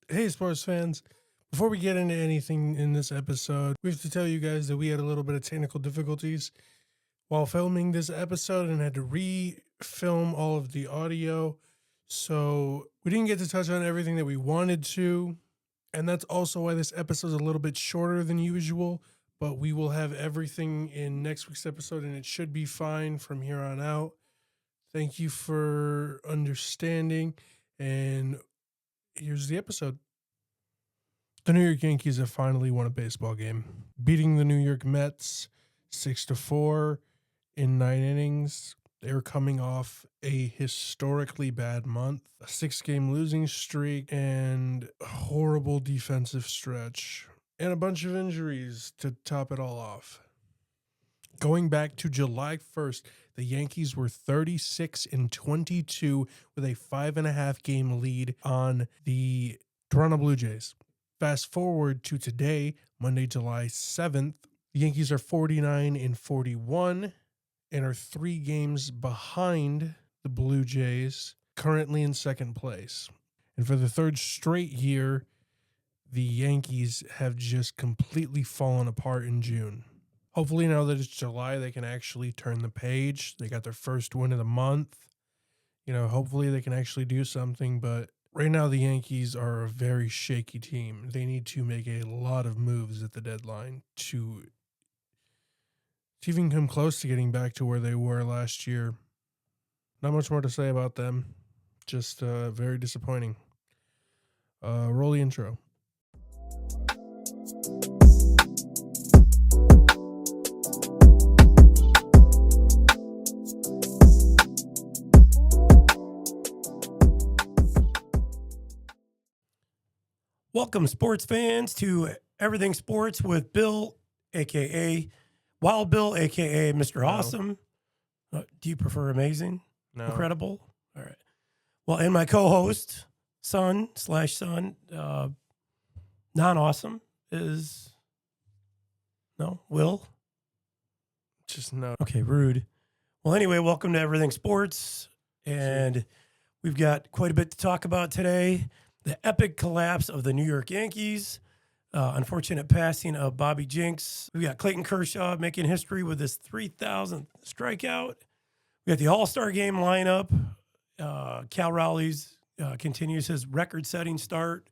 Hey, sports fans. Before we get into anything in this episode, we have to tell you guys that we had a little bit of technical difficulties while filming this episode and had to re-film all of the audio. So we didn't get to touch on everything that we wanted to. And that's also why this episode is a little bit shorter than usual. But we will have everything in next week's episode and it should be fine from here on out. Thank you for understanding. And here's the episode. The New York Yankees have finally won a baseball game, beating the New York Mets 6-4 in 9 innings. They were coming off a historically bad month, a 6-game losing streak, and a horrible defensive stretch, and a bunch of injuries to top it all off. Going back to July 1st, the Yankees were 36-22 with a 5.5 game lead on the Toronto Blue Jays. Fast forward to today, Monday, July 7th, the Yankees are 49-41 and are 3 games behind the Blue Jays, currently in second place. And for the third straight year, the Yankees have just completely fallen apart in June. Hopefully now that it's July, they can actually turn the page. They got their first win of the month. Hopefully they can actually do something, but right now, the Yankees are a very shaky team. They need to make a lot of moves at the deadline to even come close to getting back to where they were last year. Not much more to say about them. Just very disappointing. Roll the intro. Welcome, sports fans, to Everything Sports with Bill, a.k.a. Wild Bill, a.k.a. Mr. No. Awesome. Do you prefer amazing? No. Incredible? All right. Well, and my co-host, son, non-awesome, is... No? Will? Just no. Okay, rude. Well, anyway, welcome to Everything Sports. And we've got quite a bit to talk about today. The epic collapse of the New York Yankees, unfortunate passing of Bobby Jenks. We got Clayton Kershaw making history with his 3,000th strikeout. We got the All-Star Game lineup. Cal Rowley's continues his record-setting start.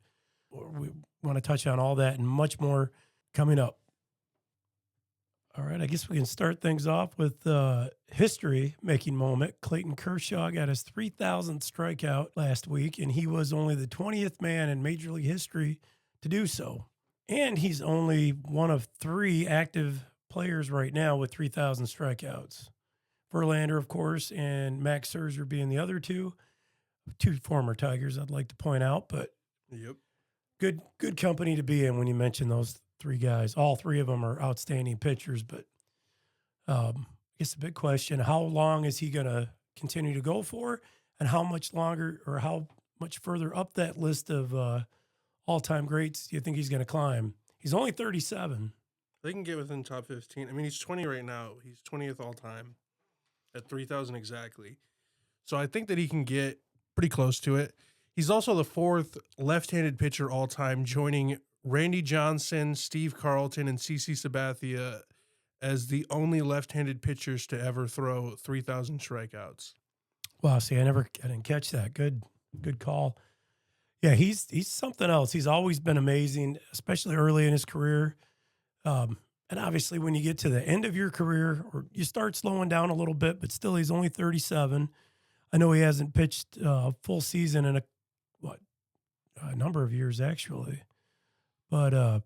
We want to touch on all that and much more coming up. All right, I guess we can start things off with history-making moment. Clayton Kershaw got his 3,000th strikeout last week, and he was only the 20th man in Major League history to do so. And he's only one of 3 active players right now with 3,000 strikeouts. Verlander, of course, and Max Scherzer being the other two former Tigers, I'd like to point out. But Yep. Good company to be in when you mention those 3 guys. All 3 of them are outstanding pitchers, but I guess the big question, how long is he going to continue to go for, and how much longer or how much further up that list of all-time greats do you think he's going to climb? He's only 37. They can get within top 15. I mean, he's 20 right now. He's 20th all time at 3,000 exactly. So I think that he can get pretty close to it. He's also the 4th left-handed pitcher all time, joining Randy Johnson, Steve Carlton, and CC Sabathia as the only left-handed pitchers to ever throw 3,000 strikeouts. Wow, see, I didn't catch that. Good call. Yeah, he's something else. He's always been amazing, especially early in his career. And obviously when you get to the end of your career, or you start slowing down a little bit, but still he's only 37. I know he hasn't pitched full season in a number of years, actually. But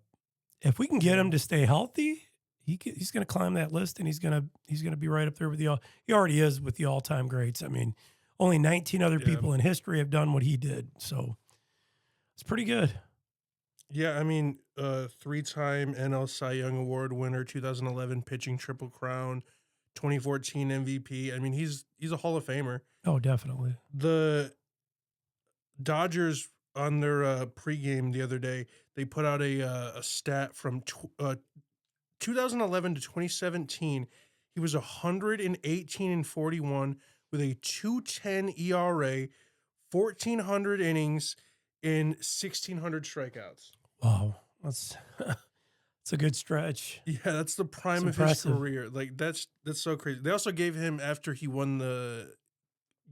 if we can get him to stay healthy, he's going to climb that list, and he's going to be right up there with he already is with the all-time greats. I mean, only 19 other people in history have done what he did, so it's pretty good. Yeah, I mean, 3-time NL Cy Young Award winner, 2011 pitching Triple Crown, 2014 MVP. I mean, he's a Hall of Famer. Oh, definitely. The Dodgers on their pregame the other day, they put out a stat from 2011 to 2017. He was 118-41 with a 2.10 ERA, 1,400 innings, in 1,600 strikeouts. Wow, that's it's a good stretch. Yeah, that's the prime of his impressive. career. Like that's so crazy. They also gave him, after he won the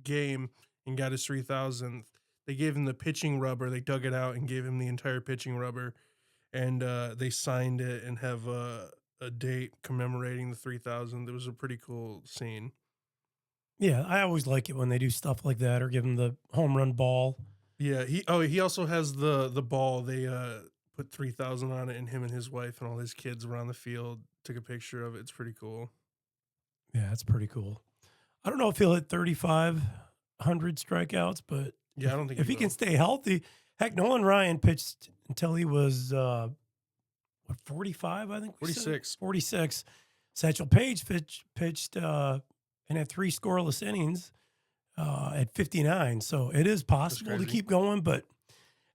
game and got his 3,000th, they gave him the pitching rubber. They dug it out and gave him the entire pitching rubber, and they signed it and have a date commemorating the 3,000th. It was a pretty cool scene. Yeah, I always like it when they do stuff like that or give him the home run ball. Yeah, he also has the ball. They put 3,000 on it, and him and his wife and all his kids were on the field, took a picture of it. It's pretty cool. Yeah, that's pretty cool. I don't know if he'll hit 3,500 strikeouts, but Yeah, I don't think if he will. can stay healthy, heck, Nolan Ryan pitched until he was 45, I think. we said? 46. 46. Satchel Paige pitched and had 3 scoreless innings at 59. So it is possible to crazy. keep going, but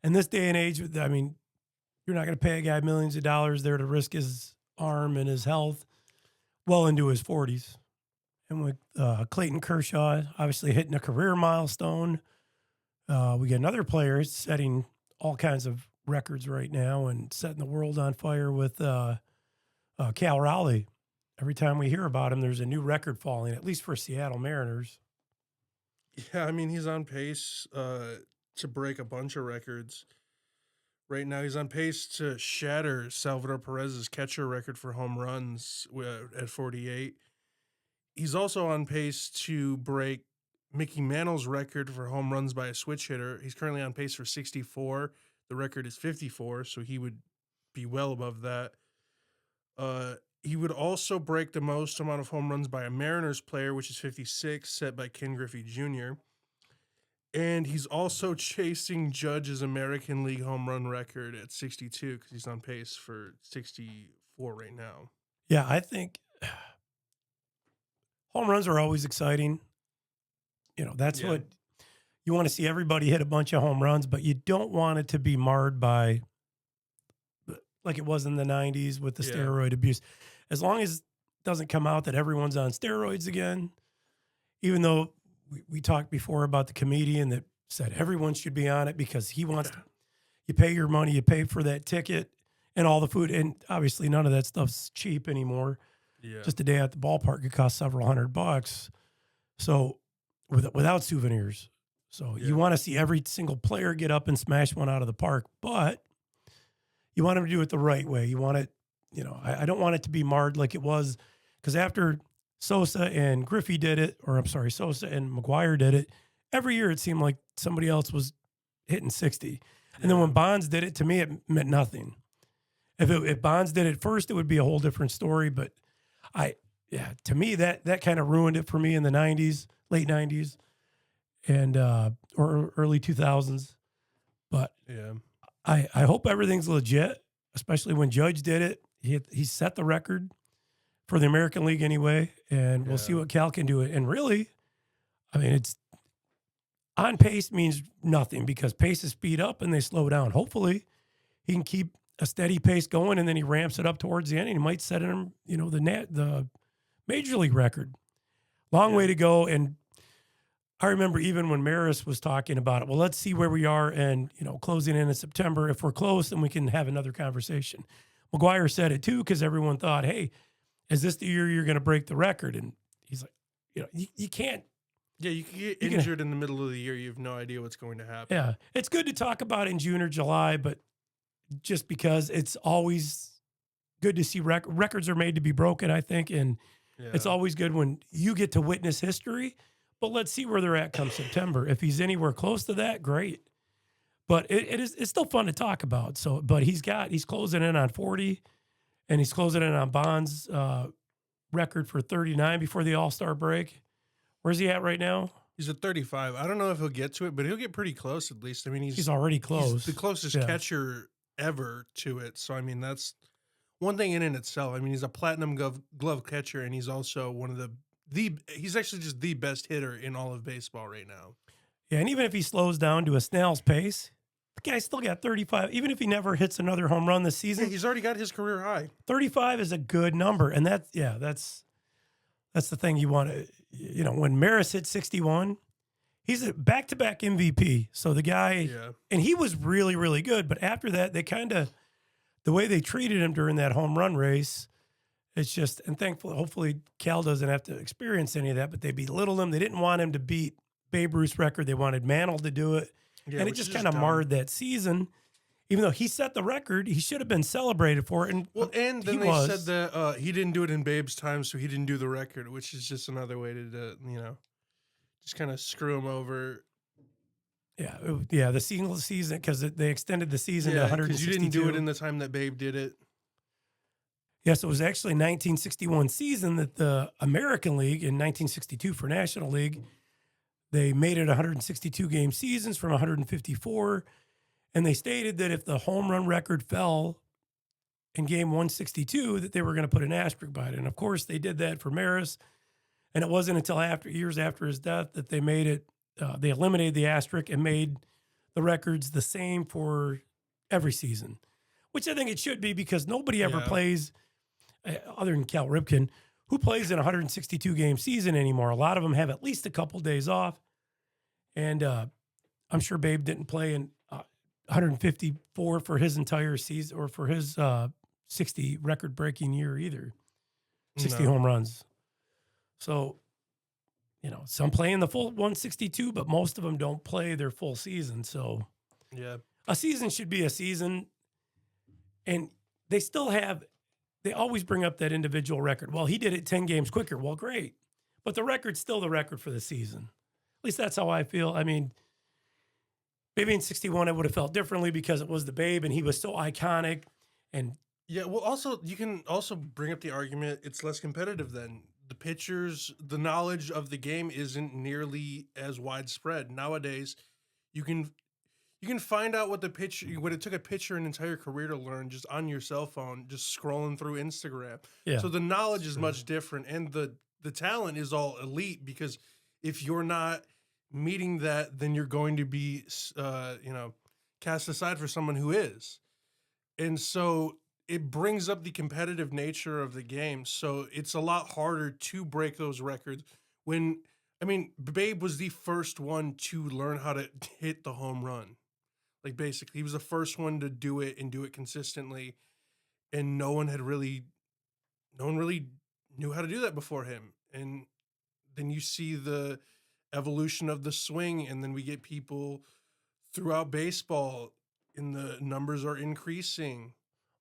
in this day and age, I mean, you're not going to pay a guy millions of dollars there to risk his arm and his health well into his 40s. And with Clayton Kershaw obviously hitting a career milestone, we got another player setting all kinds of records right now and setting the world on fire with Cal Raleigh. Every time we hear about him, there's a new record falling, at least for Seattle Mariners. Yeah, I mean, he's on pace to break a bunch of records. Right now, he's on pace to shatter Salvador Perez's catcher record for home runs at 48. He's also on pace to break Mickey Mantle's record for home runs by a switch hitter. He's currently on pace for 64. The record is 54, so he would be well above that. He would also break the most amount of home runs by a Mariners player, which is 56, set by Ken Griffey Jr. And he's also chasing Judge's American League home run record at 62 because he's on pace for 64 right now. Yeah, I think home runs are always exciting. You know, that's Yeah. what you want to see, everybody hit a bunch of home runs, but you don't want it to be marred by, like it was in the 90s with the Yeah. steroid abuse. As long as it doesn't come out that everyone's on steroids again, even though we talked before about the comedian that said everyone should be on it because he wants to, you pay your money, you pay for that ticket and all the food. And obviously none of that stuff's cheap anymore. Yeah. Just a day at the ballpark could cost several $100. So without souvenirs. So Yeah. you want to see every single player get up and smash one out of the park, but you want them to do it the right way. You want it, you know, I don't want it to be marred like it was, because after Sosa and Griffey did it, or I'm sorry, Sosa and McGuire did it, every year it seemed like somebody else was hitting 60. And then when Bonds did it, to me, it meant nothing. If Bonds did it first, it would be a whole different story. But to me, that kind of ruined it for me in the 90s, late 90s, and or early 2000s. But Yeah. I hope everything's legit, especially when Judge did it. He set the record for the American League anyway, and we'll see Yeah. what Cal can do. And really, I mean, it's on pace means nothing because paces speed up and they slow down. Hopefully, he can keep a steady pace going, and then he ramps it up towards the end, and he might set him, you know, the major league record. Long way to go. And I remember even when Maris was talking about it, well, let's see where we are and, you know, closing in September. If we're close, then we can have another conversation. McGuire said it too, because everyone thought, hey, is this the year you're going to break the record? And he's like, you know, you can't. Yeah, you can get You can- injured in the middle of the year. You have no idea what's going to happen. Yeah, it's good to talk about in June or July, but just because it's always good to see records are made to be broken, I think. And it's always good when you get to witness history. But let's see where they're at come September. If he's anywhere close to that, great. But it's still fun to talk about. So, but he's closing in on 40, and he's closing in on Bonds' record for 39 before the All-Star break. Where's he at right now? He's at 35. I don't know if he'll get to it, but he'll get pretty close at least. I mean, He's already close. He's the closest Yeah. catcher ever to it. So, I mean, that's one thing in itself. I mean, he's a platinum glove catcher, and he's also one of he's actually just the best hitter in all of baseball right now. Yeah, and even if he slows down to a snail's pace, the guy still got 35. Even if he never hits another home run this Yeah, season, he's already got his career high. 35 is a good number. And that's the thing you want to, you know, when Maris hit 61, He's a back-to-back MVP. So the guy, Yeah. and he was really, really good. But after that, they kind of, the way they treated him during that home run race, it's just, and thankfully, hopefully Cal doesn't have to experience any of that, but they belittled him. They didn't want him to beat Babe Ruth's record. They wanted Mantle to do it. Yeah, And it which is just kind of dumb. marred that season. Even though he set the record, he should have been celebrated for it. And Well, and then he they was. said that he didn't do it in Babe's time, so he didn't do the record, which is just another way to just kind of screw him over. Yeah, the single season, because they extended the season to Yeah, 162. because you didn't do it in the time that Babe did it. Yes, it was actually 1961 season that the American League in 1962 for National League, they made it 162 game seasons from 154. And they stated that if the home run record fell in game 162, that they were going to put an asterisk by it. And of course, they did that for Maris. And it wasn't until years after his death that they made it, they eliminated the asterisk and made the records the same for every season, which I think it should be, because nobody ever Yeah. plays, other than Cal Ripken, who plays in a 162 game season anymore. A lot of them have at least a couple days off. And I'm sure Babe didn't play in 154 for his entire season, or for his 60 record breaking year either. 60 No. home runs. So, some play in the full 162, but most of them don't play their full season. So Yeah. a season should be a season. And they always bring up that individual record. Well, he did it 10 games quicker. Well, great. But the record's still the record for the season. At least that's how I feel. I mean, maybe in 61, I would have felt differently because it was the Babe and he was so iconic. And Yeah, well, also, you can also bring up the argument it's less competitive then. The pitchers, the knowledge of the game isn't nearly as widespread. Nowadays, you can find out what it took a pitcher an entire career to learn just on your cell phone, just scrolling through Instagram. yeah, So the knowledge is much different, and the talent is all elite, because if you're not meeting that, then you're going to be cast aside for someone who is. And so it brings up the competitive nature of the game. So it's a lot harder to break those records Babe was the first one to learn how to hit the home run. Like, basically, he was the first one to do it and do it consistently. And no one really knew how to do that before him. And then you see the evolution of the swing, and then we get people throughout baseball, and the numbers are increasing.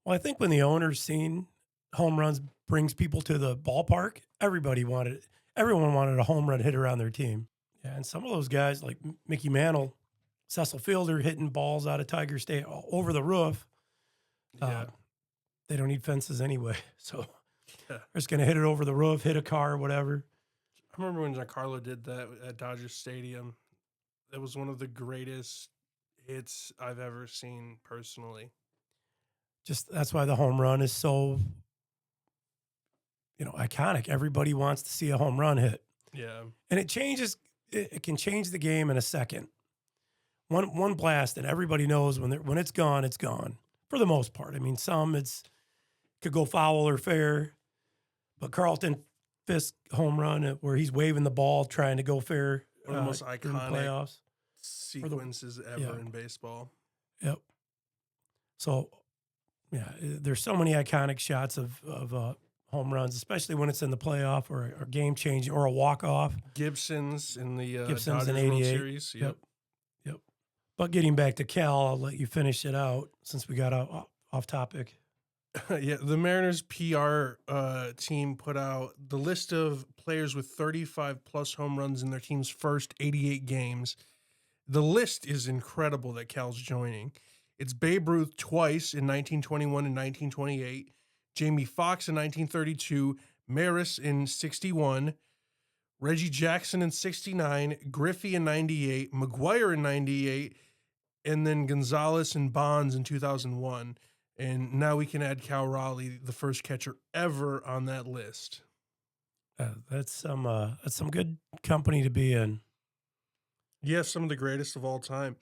Well, I think when the owners seen home runs brings people to the ballpark, everyone wanted a home run hitter on their team. Yeah, and some of those guys like Mickey Mantle, Cecil Fielder, hitting balls out of Tiger State over the roof. Yeah. They don't need fences anyway, so Yeah. they're just going to hit it over the roof, hit a car, whatever. I remember when Giancarlo did that at Dodger Stadium. That was one of the greatest hits I've ever seen personally. Just that's why the home run is so, iconic. Everybody wants to see a home run hit. Yeah. And it changes. It can change the game in a second. One blast, and everybody knows when it's gone, it's gone for the most part. I mean, some could go foul or fair, but Carlton Fisk home run where he's waving the ball trying to go fair. One of the most during the iconic playoffs. sequences ever in baseball. Yep. So, yeah, there's so many iconic shots of home runs, especially when it's in the playoff or a game change or a walk off. Gibson's in the Gibson's Dodgers in World 88. Series. Yep. But getting back to Cal, I'll let you finish it out since we got off topic. Yeah, the Mariners PR team put out the list of players with 35 plus home runs in their team's first 88 games. The list is incredible that Cal's joining. It's Babe Ruth twice in 1921 and 1928, Jamie Foxx in 1932, Maris in 61, Reggie Jackson in 69, Griffey in 98, McGuire in 98, and then Gonzalez and Bonds in 2001. And now we can add Cal Raleigh, the first catcher ever on that list. That's some good company to be in. Yes, some of the greatest of all time.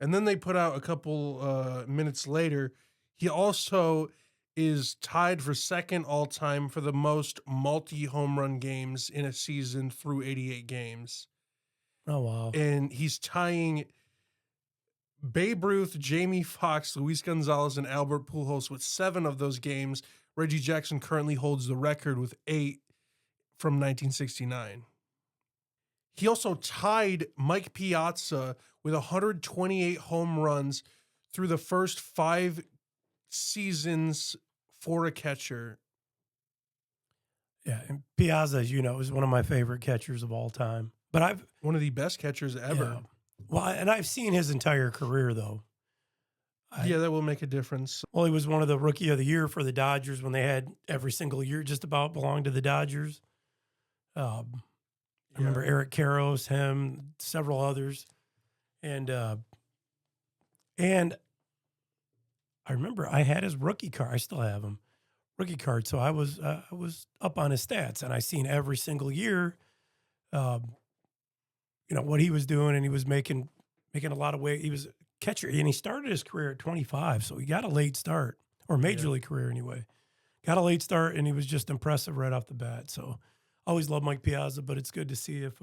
And then they put out a couple minutes later, he also is tied for second all time for the most multi-home run games in a season through 88 games. Oh, wow. And he's tying Babe Ruth, Jamie Foxx, Luis Gonzalez, and Albert Pujols with 7 of those games. Reggie Jackson currently holds the record with 8 from 1969. He also tied Mike Piazza with 128 home runs through the first 5 seasons for a catcher. Yeah, and Piazza, as you know, is one of my favorite catchers of all time. But I've One of the best catchers ever. yeah. Well, and I've seen his entire career though. Yeah, that will make a difference. Well, he was one of the rookie of the year for the Dodgers when they had every single year just about belonged to the Dodgers. I remember Eric Karros, him, several others, and I remember I had his rookie card. I still have him, rookie card. So I was up on his stats, and I seen every single year, what he was doing, and he was making a lot of weight. He was a catcher, and he started his career at 25, so he got a late start, or major league career anyway. Got a late start, and he was just impressive right off the bat. So always loved Mike Piazza, but it's good to see if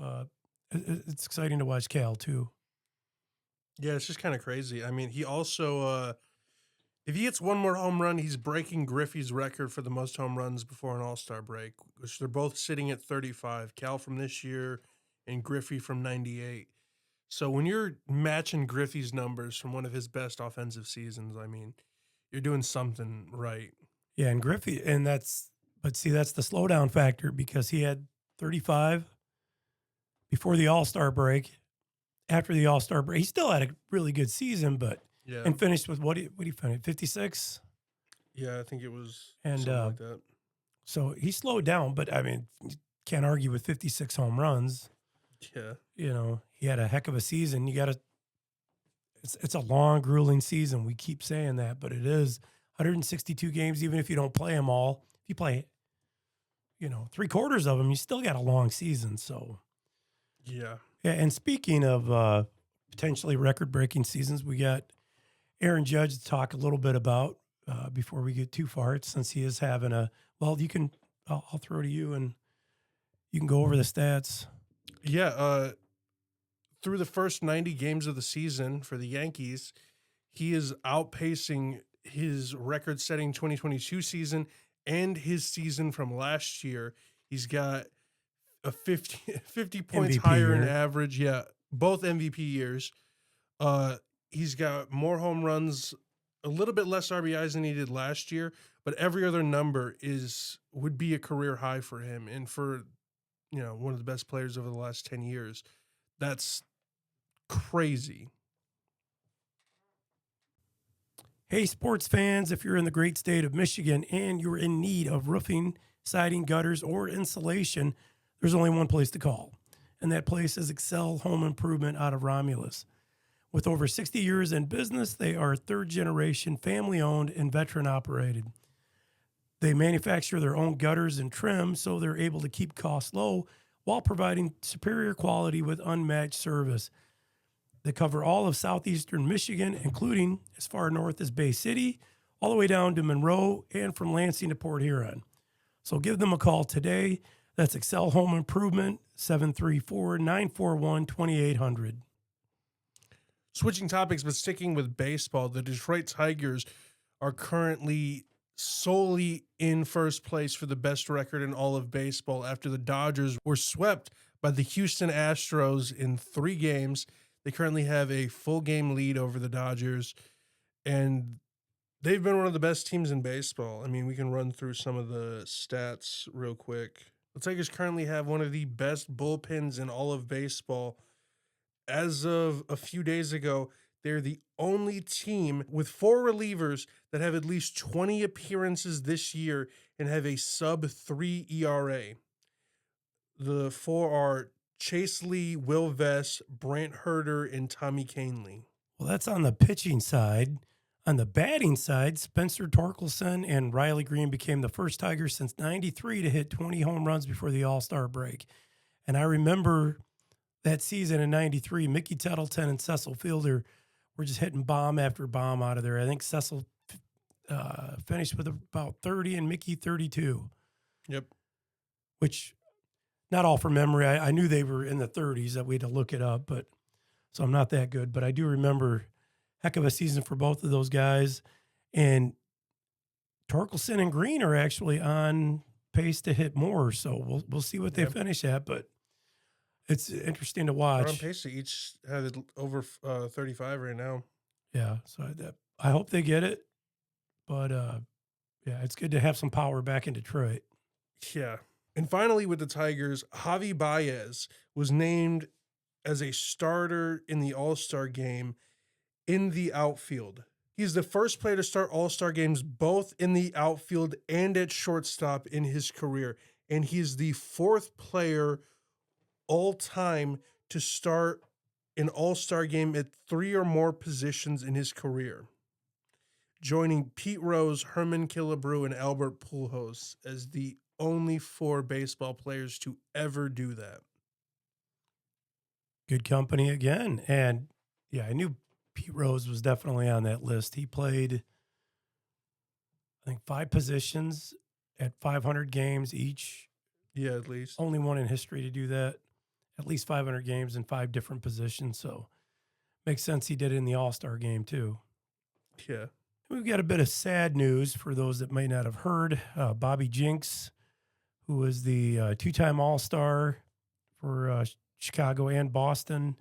it's exciting to watch Cal too. Yeah, it's just kind of crazy. I mean, he also, if he hits one more home run, he's breaking Griffey's record for the most home runs before an All-Star break, which they're both sitting at 35. Cal from this year and Griffey from 98. So when you're matching Griffey's numbers from one of his best offensive seasons, I mean, you're doing something right. Yeah, and Griffey, that's the slowdown factor because he had 35 before the All-Star break. After the All-Star break, he still had a really good season, but Yeah. and finished with what he finished 56. Yeah, I think it was And, something like that. So he slowed down, but I mean, you can't argue with 56 home runs. Yeah. He had a heck of a season. It's a long, grueling season. We keep saying that, but it is 162 games. Even if you don't play them all, if you play, 3/4 of them, you still got a long season. So, Yeah. yeah. And speaking of potentially record-breaking seasons, we got Aaron Judge to talk a little bit about before we get too far, since he is having I'll throw to you and you can go over the stats. Yeah, through the first 90 games of the season for the Yankees, he is outpacing his record-setting 2022 season and his season from last year. He's got a 50 points MVP higher in year. average. Yeah, both MVP years. He's got more home runs, a little bit less RBIs than he did last year, but every other number would be a career high for him. And for one of the best players over the last 10 years. That's crazy. Hey, sports fans, if you're in the great state of Michigan and you're in need of roofing, siding, gutters, or insulation, there's only one place to call, and that place is Excel Home Improvement out of Romulus. With over 60 years in business, they are third-generation, family-owned, and veteran-operated. They manufacture their own gutters and trim, so they're able to keep costs low while providing superior quality with unmatched service. They cover all of southeastern Michigan, including as far north as Bay City, all the way down to Monroe, and from Lansing to Port Huron. So give them a call today. That's Excel Home Improvement, 734-941-2800. Switching topics, but sticking with baseball, the Detroit Tigers are currently solely in first place for the best record in all of baseball after the Dodgers were swept by the Houston Astros in 3 games. They currently have a full game lead over the Dodgers, and they've been one of the best teams in baseball. I mean, we can run through some of the stats real quick. The Tigers currently have one of the best bullpens in all of baseball. As of a few days ago, they're the only team with 4 relievers that have at least 20 appearances this year and have a sub-3 ERA. The 4 are Chase Lee, Will Vest, Brant Herter, and Tommy Kahnle. Well, that's on the pitching side. On the batting side, Spencer Torkelson and Riley Green became the first Tigers since '93 to hit 20 home runs before the All-Star break. And I remember that season in '93, Mickey Tettleton and Cecil Fielder were just hitting bomb after bomb out of there. I think Cecil finished with about 30 and Mickey 32. Yep. Which not all from memory. I knew they were in the 30s that we had to look it up, but so I'm not that good. But I do remember heck of a season for both of those guys. And Torkelson and Green are actually on pace to hit more. So we'll see what they Yep. finish at. But it's interesting to They're on watch. pace to each have it over 35 right now. Yeah. So I hope they get it. But yeah, it's good to have some power back in Detroit. Yeah. And finally, with the Tigers, Javi Baez was named as a starter in the All-Star game in the outfield. He's the first player to start All-Star games both in the outfield and at shortstop in his career. And he's the fourth player all time to start an All-Star game at 3 or more positions in his career, joining Pete Rose, Herman Killebrew, and Albert Pujols as the only 4 baseball players to ever do that. Good company again. And yeah, I knew Pete Rose was definitely on that list. He played, I think, 5 positions at 500 games each. Yeah, at least. Only one in history to do that. At least 500 games in 5 different positions. So makes sense he did it in the All-Star game too. Yeah. We've got a bit of sad news for those that may not have heard. Bobby Jinks, who was the 2-time All-Star for Chicago and Boston,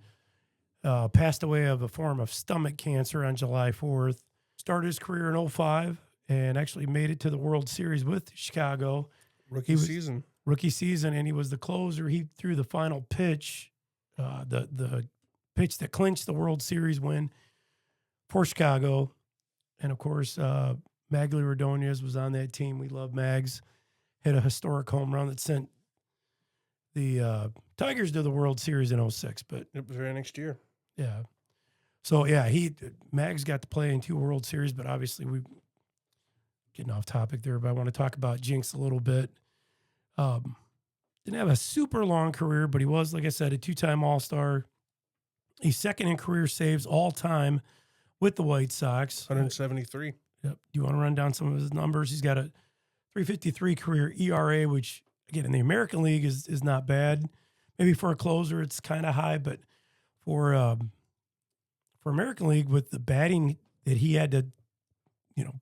passed away of a form of stomach cancer on July 4th. Started his career in 2005 and actually made it to the World Series with Chicago. Rookie season. And he was the closer. He threw the final pitch, the pitch that clinched the World Series win for Chicago. And, of course, Maggley Rodonez was on that team. We love Mags. Hit a historic home run that sent the Tigers to the World Series in 2006. But It was very next year. yeah. So, yeah, Mags got to play in 2 World Series, but obviously we getting off topic there, but I want to talk about Jinks a little bit. Didn't have a super long career, but he was, like I said, a 2-time All-Star. He's second in career saves all time with the White Sox. 173. Yep. Do you want to run down some of his numbers? He's got a 3.53 career ERA, which, again, in the American League is not bad. Maybe for a closer, it's kind of high, but for American League, with the batting that he had to,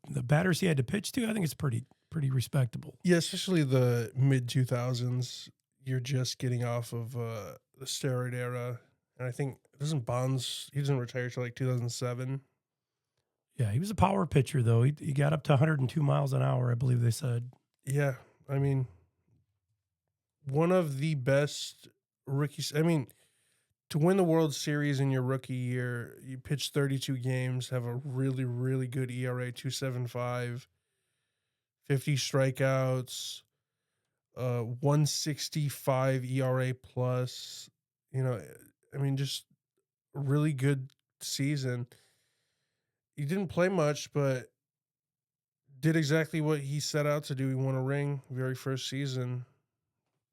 the batters he had to pitch to, I think it's pretty respectable. Yeah, especially the mid 2000s. You're just getting off of the steroid era. And I think, doesn't Bonds, he doesn't retire till like 2007. Yeah, he was a power pitcher, though. He got up to 102 miles an hour, I believe they said. Yeah, I mean, one of the best rookies. I mean, to win the World Series in your rookie year, you pitch 32 games, have a really, really good ERA, 2.75, 50 strikeouts, 165 ERA plus. I mean, just a really good season. He didn't play much, but did exactly what he set out to do. He won a ring very first season.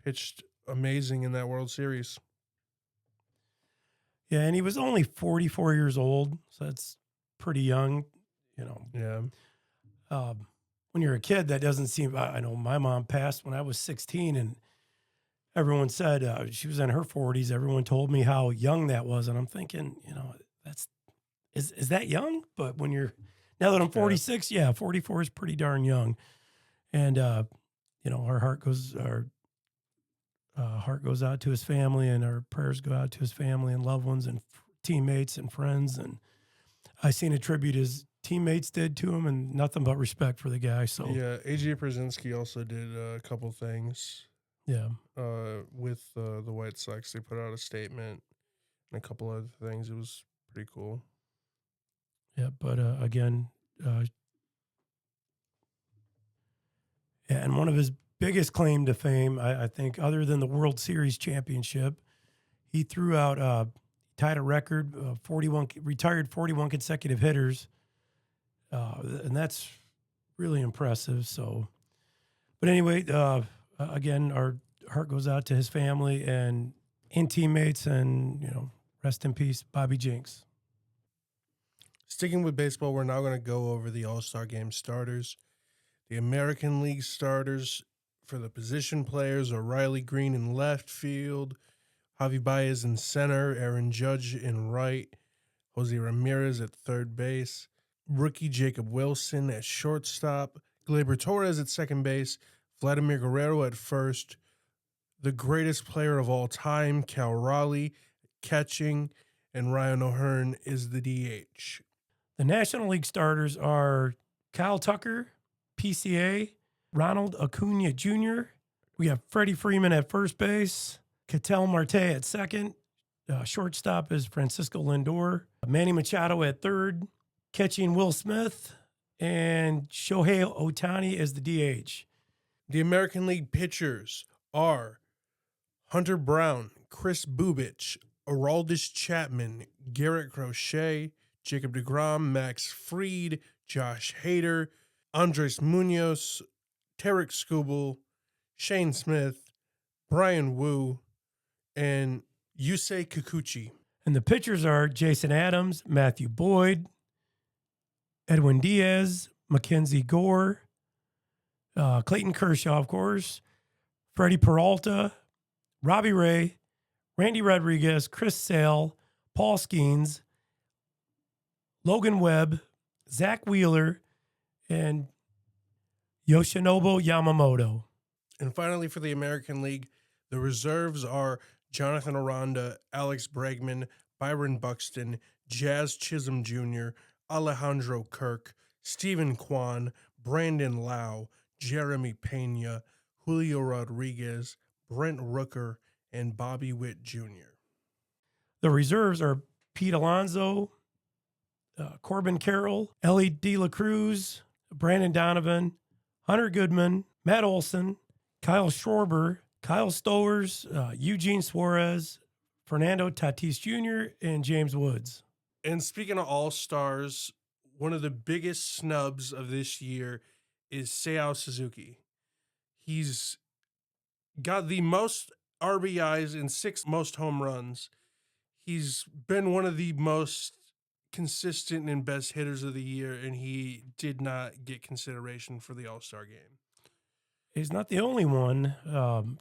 Pitched amazing in that World Series. Yeah, and he was only 44 years old, so that's pretty young, Yeah. When you're a kid, that doesn't seem. I know my mom passed when I was 16, and everyone said she was in her 40s. Everyone told me how young that was, and I'm thinking, is that young? But now that I'm 46, 44 is pretty darn young, and our heart goes out to his family, and our prayers go out to his family and loved ones and teammates and friends. And I seen a tribute his teammates did to him, and nothing but respect for the guy. So yeah, AJ Pierzynski also did a couple things. Yeah. With the White Sox, they put out a statement and a couple other things. It was pretty cool. Yeah, but again, and one of his biggest claim to fame, I think, other than the World Series championship, he threw out, tied a record, 41, retired 41 consecutive hitters, and that's really impressive. So, but anyway, again, our heart goes out to his family and teammates, and rest in peace, Bobby Jinks. Sticking with baseball, we're now going to go over the All-Star Game starters. The American League starters For the position players, O'Reilly Green in left field, Javi Baez in center, Aaron Judge in right, Jose Ramirez at third base, rookie Jacob Wilson at shortstop, Gleyber Torres at second base, Vladimir Guerrero at first, the greatest player of all time, Cal Raleigh, catching, and Ryan O'Hearn is the DH. The National League starters are Kyle Tucker, PCA, Ronald Acuna Jr. We have Freddie Freeman at first base, Ketel Marte at second. Shortstop is Francisco Lindor, Manny Machado at third, catching Will Smith, and Shohei Ohtani as the DH. The American League pitchers are Hunter Brown, Chris Bubich, Aroldis Chapman, Garrett Crochet, Jacob deGrom, Max Fried, Josh Hader, Andres Munoz, Tarek Skubal, Shane Smith, Brian Wu, and Yusei Kikuchi. And the pitchers are Jason Adams, Matthew Boyd, Edwin Diaz, Mackenzie Gore, Clayton Kershaw, of course, Freddie Peralta, Robbie Ray, Randy Rodriguez, Chris Sale, Paul Skeens, Logan Webb, Zach Wheeler, and Yoshinobu Yamamoto. And finally, for the American League, the reserves are Jonathan Aranda, Alex Bregman, Byron Buxton, Jazz Chisholm Jr., Alejandro Kirk, Stephen Kwan, Brandon Lau, Jeremy Pena, Julio Rodriguez, Brent Rooker, and Bobby Witt Jr. The reserves are Pete Alonso, Corbin Carroll, Ellie De La Cruz, Brandon Donovan, Hunter Goodman, Matt Olson, Kyle Schwarber, Kyle Stowers, Eugene Suarez, Fernando Tatis Jr., and James Woods. And speaking of all-stars, one of the biggest snubs of this year is Seiya Suzuki. He's got the most RBIs and 6 most home runs. He's been one of the most consistent and best hitters of the year, and he did not get consideration for the All-Star game. He's not the only one.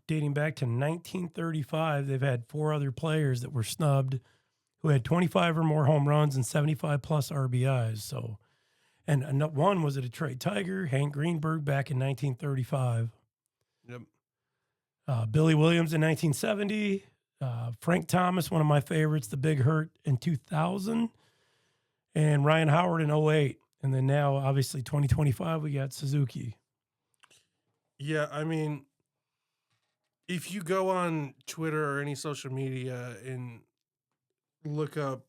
Dating back to 1935, they've had 4 other players that were snubbed who had 25 or more home runs and 75 plus RBIs. So, and one was a Detroit Tiger, Hank Greenberg, back in 1935. Yep. Billy Williams in 1970. Frank Thomas, one of my favorites, the Big Hurt in 2000. And Ryan Howard in 2008. And then now, obviously, 2025, we got Suzuki. Yeah, I mean, if you go on Twitter or any social media and look up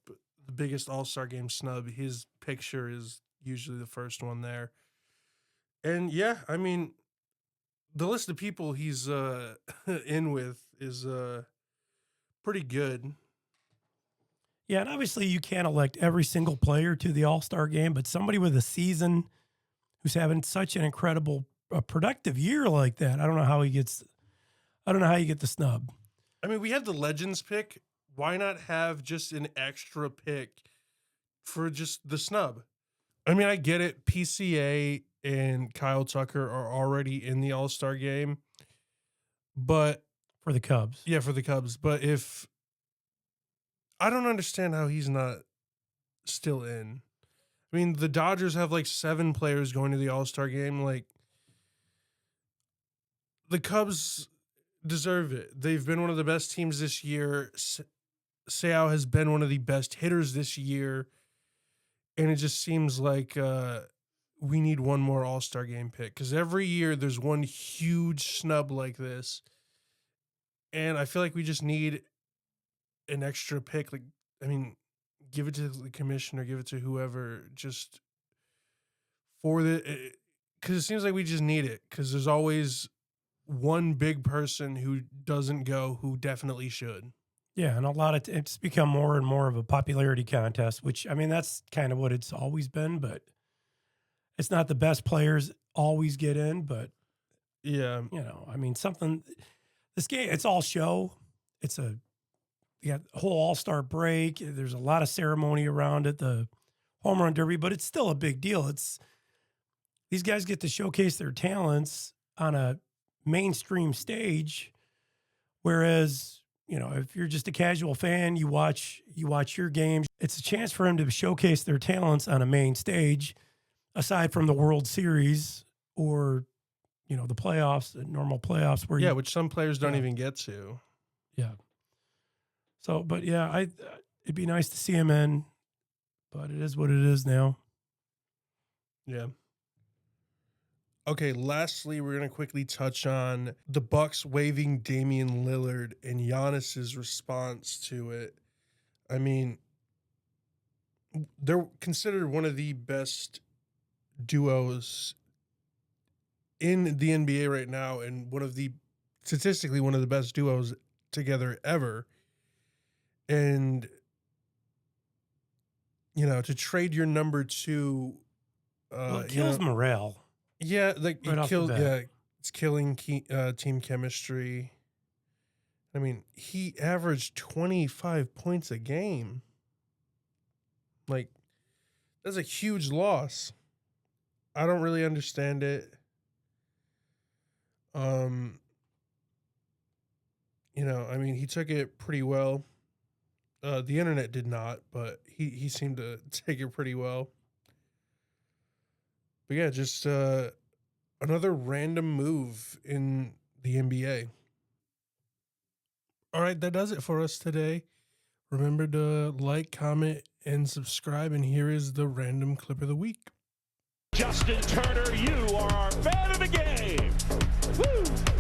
the biggest All-Star Game snub, his picture is usually the first one there. And yeah, I mean, the list of people he's in with is pretty good. Yeah, and obviously you can't elect every single player to the All-Star game, but somebody with a season who's having such an incredible, productive year like that, I don't know how you get the snub. I mean, we have the Legends pick. Why not have just an extra pick for just the snub? I mean, I get it. PCA and Kyle Tucker are already in the All-Star game, but For the Cubs. yeah, for the Cubs. But if I don't understand how he's not still in. I mean, the Dodgers have like 7 players going to the All-Star game. Like, the Cubs deserve it. They've been one of the best teams this year. Seiya has been one of the best hitters this year. And it just seems like we need one more All-Star game pick. Because every year there's one huge snub like this. And I feel like we just need an extra pick. Like, I mean, give it to the commissioner, give it to whoever, just for the, because it seems like we just need it. Because there's always one big person who doesn't go who definitely should. Yeah, and it's become more and more of a popularity contest, which, I mean, that's kind of what it's always been, but it's not the best players always get in, but, Yeah. you know, I mean, this game, it's all show. You got a whole All-Star break. There's a lot of ceremony around it, the home run derby, but it's still a big deal. These guys get to showcase their talents on a mainstream stage. Whereas, you know, if you're just a casual fan, you watch your games, it's a chance for them to showcase their talents on a main stage, aside from the World Series or, you know, the playoffs, the normal playoffs where which some players don't even get to. Yeah. So, but yeah, it'd be nice to see him in, but it is what it is now. Yeah. Okay, lastly, we're going to quickly touch on the Bucks waiving Damian Lillard and Giannis's response to it. I mean, they're considered one of the best duos in the NBA right now, and statistically one of the best duos together ever. And, you know, to trade your number two, Well, it kills morale. Yeah, like Right it off the kills. bat. Yeah, it's killing team chemistry. I mean, he averaged 25 points a game. Like, that's a huge loss. I don't really understand it. You know, I mean, he took it pretty well. The internet did not, but he seemed to take it pretty well. But yeah, just another random move in the NBA. All right, that does it for us today. Remember to like, comment, and subscribe. And here is the random clip of the week. Justin Turner, you are our fan of the game. Woo!